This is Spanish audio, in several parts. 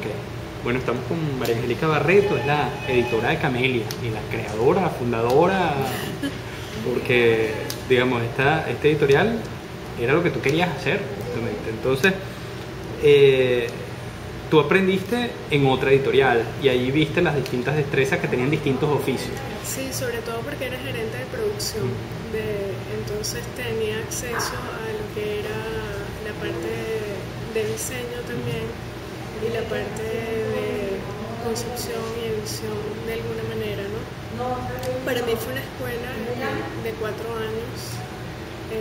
porque, bueno, estamos con María Angélica Barreto, es la editora de Camelia y la creadora, fundadora, porque, digamos, este editorial era lo que tú querías hacer, justamente. Entonces, tú aprendiste en otra editorial y ahí viste las distintas destrezas que tenían distintos oficios. Sí, sobre todo porque era gerente de producción, entonces tenía acceso a lo que era la parte de diseño también y la parte de concepción y edición de alguna manera, ¿no? Para mí fue una escuela de 4 años y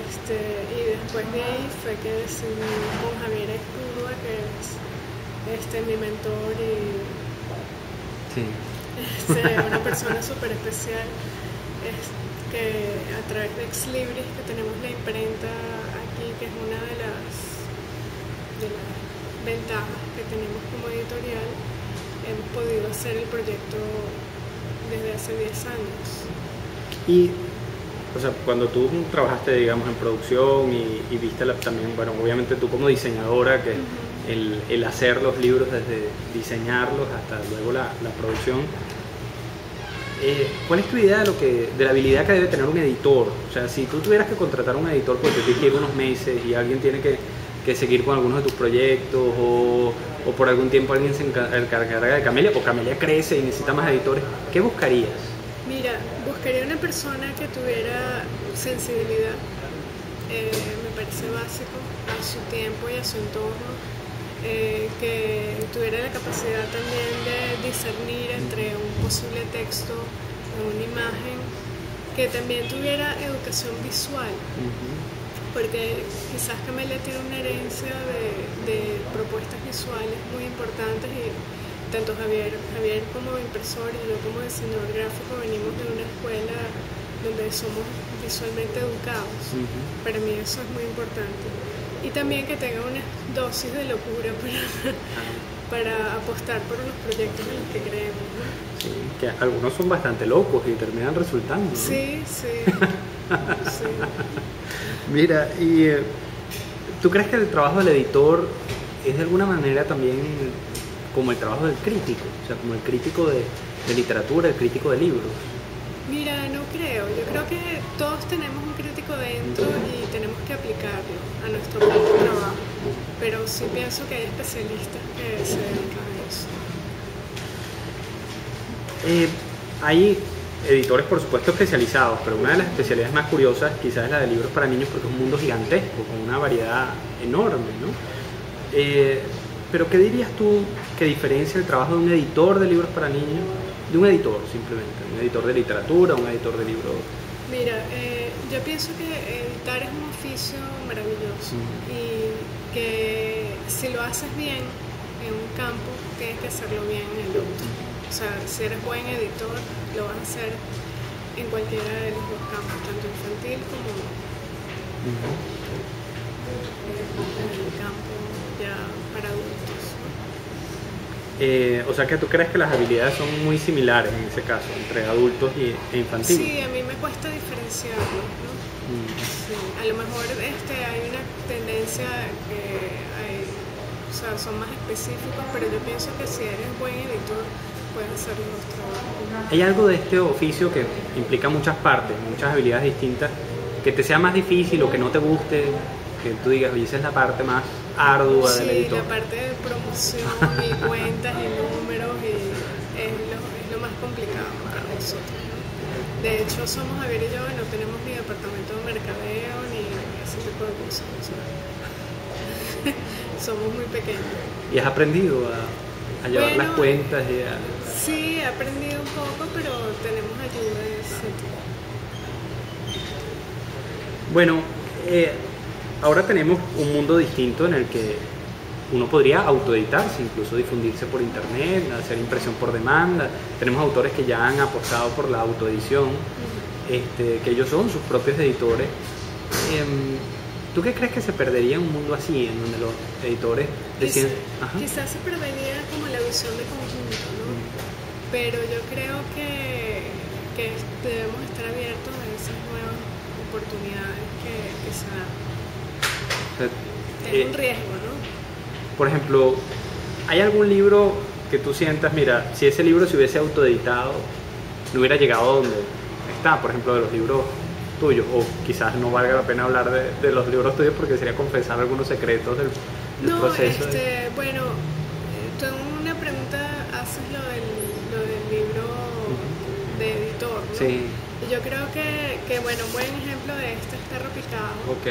después de ahí fue que decidí con Javier Espúrua, que es mi mentor y Sí. una persona súper especial, que a través de Ex Libris, que tenemos la imprenta aquí, que es una de las ventajas que tenemos como editorial, hemos podido hacer el proyecto desde hace 10 años. Y, o sea, cuando tú trabajaste, digamos, en producción y viste también, bueno, obviamente tú como diseñadora, que el hacer los libros desde diseñarlos hasta luego la producción, ¿cuál es tu idea de la habilidad que debe tener un editor? O sea, si tú tuvieras que contratar a un editor porque te lleva unos meses y alguien tiene que seguir con algunos de tus proyectos o por algún tiempo alguien se encargará de Camelia o Camelia crece y necesita más editores, ¿qué buscarías? Mira, buscaría una persona que tuviera sensibilidad, me parece básico, a su tiempo y a su entorno, que tuviera la capacidad también de discernir entre un posible texto o una imagen, que también tuviera educación visual, porque quizás Camelia tiene una herencia de propuestas visuales muy importantes y tanto Javier como impresor y yo como diseñador gráfico venimos de una escuela donde somos visualmente educados. Para mí eso es muy importante. Y también que tenga una dosis de locura para apostar por los proyectos en los que creemos, ¿no? Sí, que algunos son bastante locos y terminan resultando, ¿no? Sí. Mira, y ¿tú crees que el trabajo del editor es de alguna manera también como el trabajo del crítico? O sea, como el crítico de literatura, el crítico de libros. Mira, no creo. Yo creo que todos tenemos un crítico dentro y tenemos que aplicarlo a nuestro propio trabajo. Pero sí pienso que hay especialistas que se dedican a eso. Hay editores, por supuesto, especializados, pero una de las especialidades más curiosas quizás es la de libros para niños porque es un mundo gigantesco, con una variedad enorme, ¿no? Pero ¿qué dirías tú que diferencia el trabajo de un editor de libros para niños de un editor simplemente? Un editor de literatura, un editor de libros. Mira, yo pienso que editar es un oficio maravilloso y que si lo haces bien en un campo, tienes que hacerlo bien en el otro. O sea, si eres buen editor, lo vas a hacer en cualquiera de los dos campos, tanto infantil como en el campo ya para adultos. O sea que tú crees que las habilidades son muy similares en ese caso, entre adultos e infantiles. Sí, a mí me cuesta diferenciarlo, ¿no? Sí, a lo mejor hay una tendencia que son más específicos, pero yo pienso que si eres buen editor, puedes hacer los trabajos. ¿Hay algo de este oficio que implica muchas partes, muchas habilidades distintas, que te sea más difícil o que no te guste, que tú digas, oye, esa es la parte más ardua del editor? Sí, la parte de promoción y cuentas y números es lo más complicado para nosotros, ¿no? De hecho, somos Javier y yo y no tenemos ni departamento de mercadeo ni ese tipo de cosas. O sea, somos muy pequeños. ¿Y has aprendido a llevar las cuentas? Sí, he aprendido un poco, pero tenemos ayuda en ese sentido. Bueno, ahora tenemos un mundo distinto en el que uno podría autoeditarse, incluso difundirse por internet, hacer impresión por demanda. Tenemos autores que ya han apostado por la autoedición, que ellos son sus propios editores. ¿Tú qué crees que se perdería en un mundo así, en donde los editores decían... Quizás se perdería como la visión de conjunto, ¿no? Pero yo creo que debemos estar abiertos a esas nuevas oportunidades que se dan. Es un riesgo, ¿no? Por ejemplo, ¿Hay algún libro que tú sientas, mira, si ese libro se hubiese autoeditado, no hubiera llegado a donde está? Por ejemplo, de los libros tuyos, o quizás no valga la pena hablar de los libros tuyos porque sería confesar algunos secretos del proceso. Bueno, tú en una pregunta haces lo del libro de editor, ¿no? Sí. Y yo creo que bueno, un buen ejemplo de esto es Perro Picado. Ok.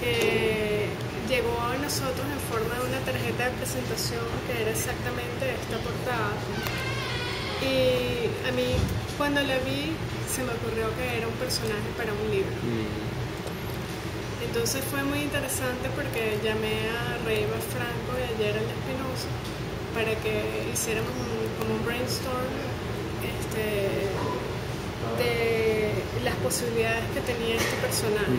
Que llegó a nosotros en forma de una tarjeta de presentación que era exactamente esta portada. Y a mí, cuando la vi, se me ocurrió que era un personaje para un libro. Entonces fue muy interesante porque llamé a Reiva Franco y a Gerald Espinosa para que hiciéramos como un brainstorm de las posibilidades que tenía este personaje.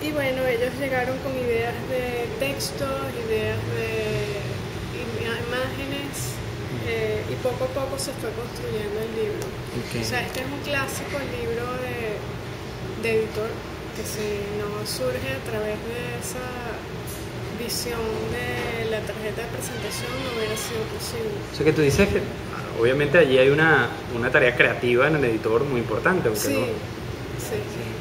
Y bueno, ellos llegaron con ideas de textos, ideas de imágenes, y poco a poco se fue construyendo el libro. O sea, este es un clásico libro de editor que si no surge a través de esa visión de la tarjeta de presentación no hubiera sido posible. O sea, que tú dices que obviamente allí hay una tarea creativa en el editor muy importante. Aunque sí, no... sí.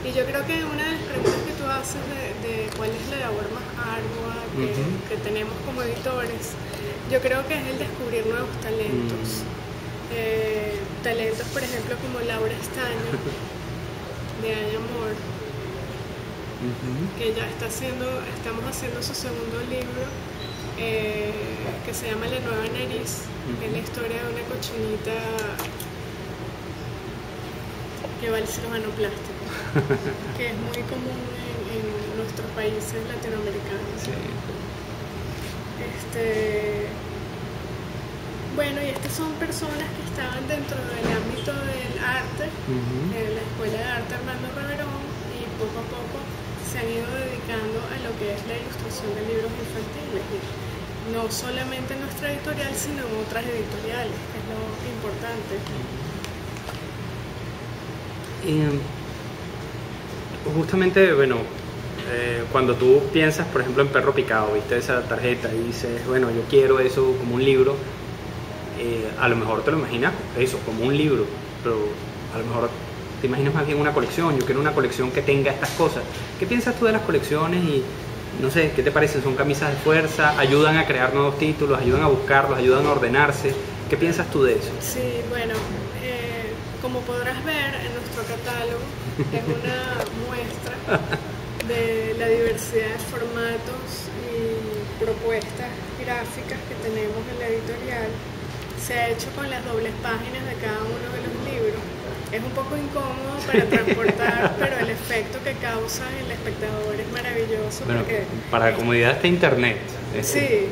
Y yo creo que una de las preguntas que tú haces de cuál es la labor más ardua que tenemos como editores, yo creo que es el descubrir nuevos talentos. Talentos, por ejemplo, como Laura Estaño, de Hay Amor, que ya estamos haciendo su segundo libro, que se llama La Nueva Nariz, que es la historia de una cochinita que va al cirujano plástico, que es muy común en nuestros países latinoamericanos. Sí. Bueno, y estas son personas que estaban dentro del ámbito del arte, en la Escuela de Arte Armando Reverón, y poco a poco se han ido dedicando a lo que es la ilustración de libros infantiles. Y no solamente en nuestra editorial, sino en otras editoriales, que es lo importante. Justamente, bueno, cuando tú piensas, por ejemplo, en Perro Picado, viste esa tarjeta y dices, bueno, yo quiero eso como un libro, a lo mejor te lo imaginas eso, como un libro, pero a lo mejor te imaginas más bien una colección. Yo quiero una colección que tenga estas cosas. ¿Qué piensas tú de las colecciones? Y no sé, ¿qué te parece? ¿Son camisas de fuerza? ¿Ayudan a crear nuevos títulos? ¿Ayudan a buscarlos? ¿Ayudan a ordenarse? ¿Qué piensas tú de eso? Sí, bueno, como podrás ver en nuestro catálogo, es una muestra de la diversidad de formatos y propuestas gráficas que tenemos en la editorial. Se ha hecho con las dobles páginas de cada uno de los libros. Es un poco incómodo para transportar, pero el efecto que causa en el espectador es maravilloso. Bueno, porque, para la comodidad está internet. Sí,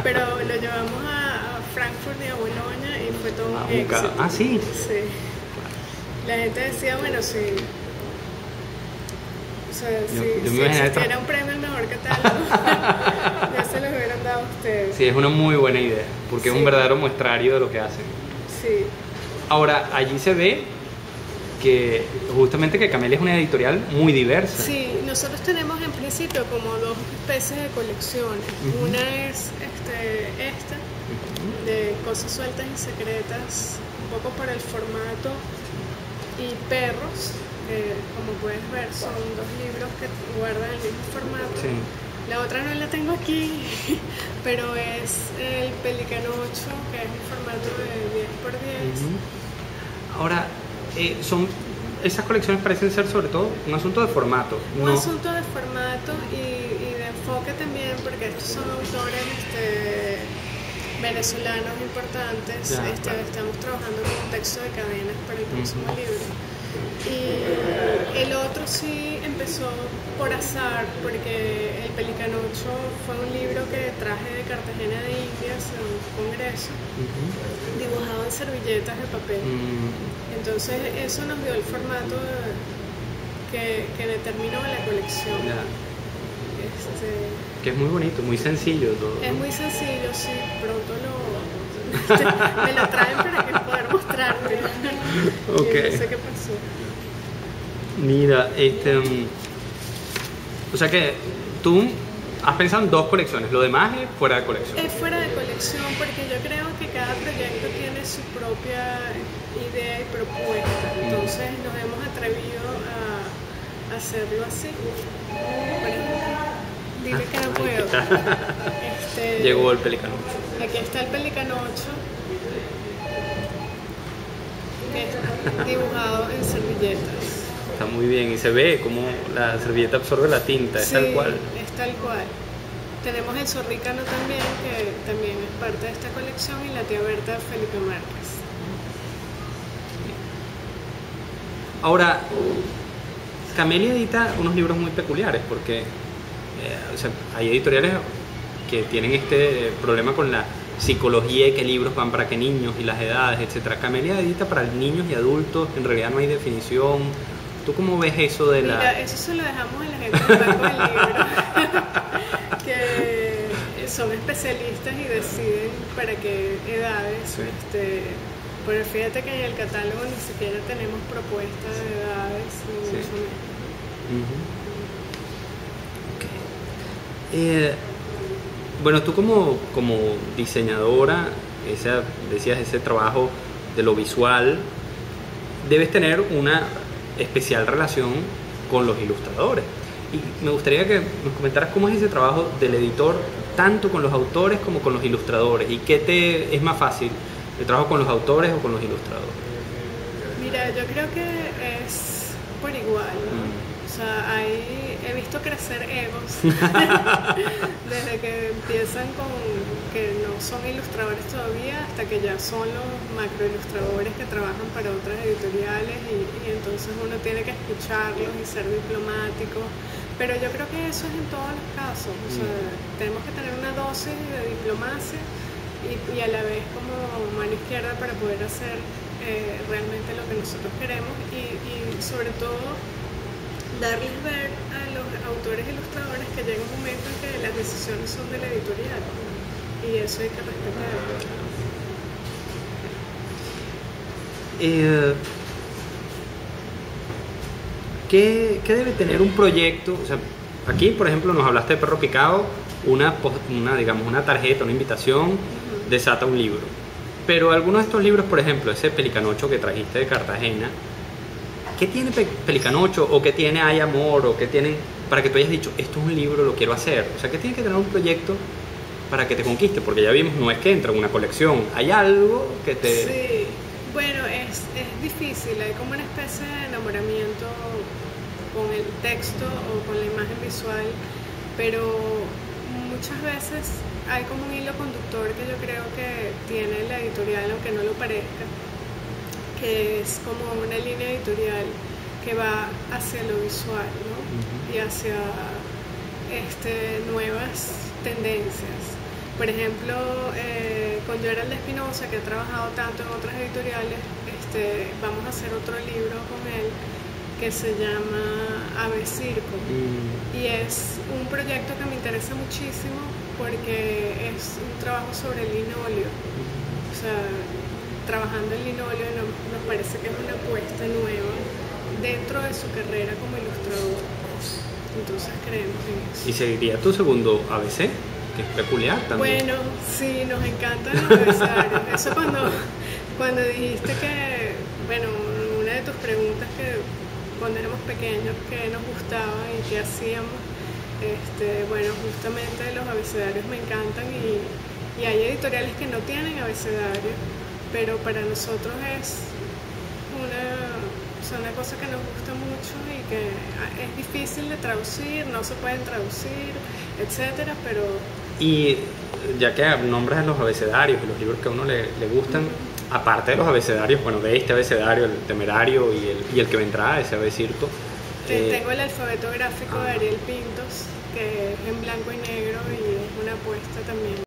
pero lo llevamos a Frankfurt y a Bolonia y fue todo un éxito. Ah, sí. Sí. La gente decía, bueno, sí. O sea, si existiera un premio al mejor catálogo, ya se los hubieran dado a ustedes. Sí, es una muy buena idea, porque es un verdadero muestrario de lo que hacen. Sí. Ahora, allí se ve que justamente que Camelia es una editorial muy diversa. Sí, nosotros tenemos en principio como dos especies de colecciones. Una es esta, de cosas sueltas y secretas, un poco por el formato, y Perros. Como puedes ver, son dos libros que guardan el mismo formato. Sí. La otra no la tengo aquí, pero es el Pelicanocho, que es un formato de 10x10. Ahora, esas colecciones parecen ser sobre todo un asunto de formato. Un asunto de formato y de enfoque también, porque estos son autores venezolanos importantes. Claro. Estamos trabajando con un texto de cadenas para el próximo libro. Y el otro sí empezó por azar, porque el Pelicanocho fue un libro que traje de Cartagena de Indias en un congreso, dibujado en servilletas de papel. Entonces eso nos dio el formato que determinó la colección. Que es muy bonito, muy sencillo todo. Es muy sencillo, sí, pronto me lo traen para que poder mostrarte. Okay. No sé qué pasó. Mira, o sea que tú Has pensado en 2 colecciones, lo demás es fuera de colección. Es fuera de colección porque yo creo que cada proyecto tiene su propia idea y propuesta. Entonces nos hemos atrevido a hacerlo así. Por ejemplo, dile que no puedo. Llegó el pelicanocho. Aquí está el pelicanocho, que es dibujado en servilletas. Está muy bien y se ve como la servilleta absorbe la tinta, es Sí, tal cual. es tal cual. Tenemos el zorrícano también, que también es parte de esta colección, y la tía Berta Felipe Márquez. Ahora, Camelia edita unos libros muy peculiares porque o sea, hay editoriales que tienen este problema con la psicología y qué libros van para qué niños y las edades, etc. Camelia edita para niños y adultos, en realidad no hay definición. ¿Tú cómo ves eso de la...? Mira, eso se lo dejamos a la gente del Banco del Libro, que son especialistas y deciden para qué edades. Sí. Pero fíjate que en el catálogo ni siquiera tenemos propuestas de edades, ni Sí. mucho menos. Okay. Bueno, tú como diseñadora, decías ese trabajo de lo visual, debes tener una especial relación con los ilustradores. Y me gustaría que nos comentaras cómo es ese trabajo del editor, tanto con los autores como con los ilustradores, y qué te es más fácil, el trabajo con los autores o con los ilustradores. Mira, yo creo que es por igual, ¿no? O sea, he visto crecer egos desde que empiezan con que no son ilustradores todavía hasta que ya son los macroilustradores que trabajan para otras editoriales y entonces uno tiene que escucharlos y ser diplomático. Pero yo creo que eso es en todos los casos. O sea, tenemos que tener una dosis de diplomacia y a la vez como mano izquierda para poder hacer realmente lo que nosotros queremos y sobre todo darles ver a los autores e ilustradores que llega un momento en que las decisiones son de la editorial y eso hay que respetarlo. ¿Qué debe tener un proyecto? O sea, aquí, por ejemplo, nos hablaste de Perro Picado, una tarjeta, una invitación, desata un libro. Pero algunos de estos libros, por ejemplo, ese Pelicanocho que trajiste de Cartagena, ¿qué tiene Pelicanocho o qué tiene Hay Amor o qué tienen para que tú hayas dicho, esto es un libro, lo quiero hacer? O sea, ¿qué tiene que tener un proyecto para que te conquiste? Porque ya vimos, no es que entra en una colección, hay algo que te... Sí, bueno, es difícil, hay como una especie de enamoramiento con el texto o con la imagen visual, pero muchas veces hay como un hilo conductor que yo creo que tiene la editorial, aunque no lo parezca, que es como una línea editorial que va hacia lo visual, ¿no? Y hacia nuevas tendencias. Por ejemplo, con Gerald Espinosa, que ha trabajado tanto en otras editoriales, vamos a hacer otro libro con él que se llama Ave Circo. Y es un proyecto que me interesa muchísimo porque es un trabajo sobre el linóleo. O sea, trabajando en linóleo nos parece que es una apuesta nueva dentro de su carrera como ilustrador. Entonces creemos en eso. ¿Y seguiría tu segundo ABC? Que es peculiar también. Bueno, sí, nos encantan los abecedarios. Eso cuando dijiste que, bueno, una de tus preguntas que cuando éramos pequeños, que nos gustaba y que hacíamos, bueno, justamente los abecedarios me encantan y hay editoriales que no tienen abecedarios, pero para nosotros es una cosa que nos gusta mucho y que es difícil de traducir, no se pueden traducir, etcétera, pero... Y ya que nombras los abecedarios y los libros que a uno le gustan, aparte de los abecedarios, bueno, de este abecedario, el Temerario y el que vendrá, ese Ave Circo. Tengo el alfabeto gráfico de Ariel Pintos, que es en blanco y negro y es una apuesta también.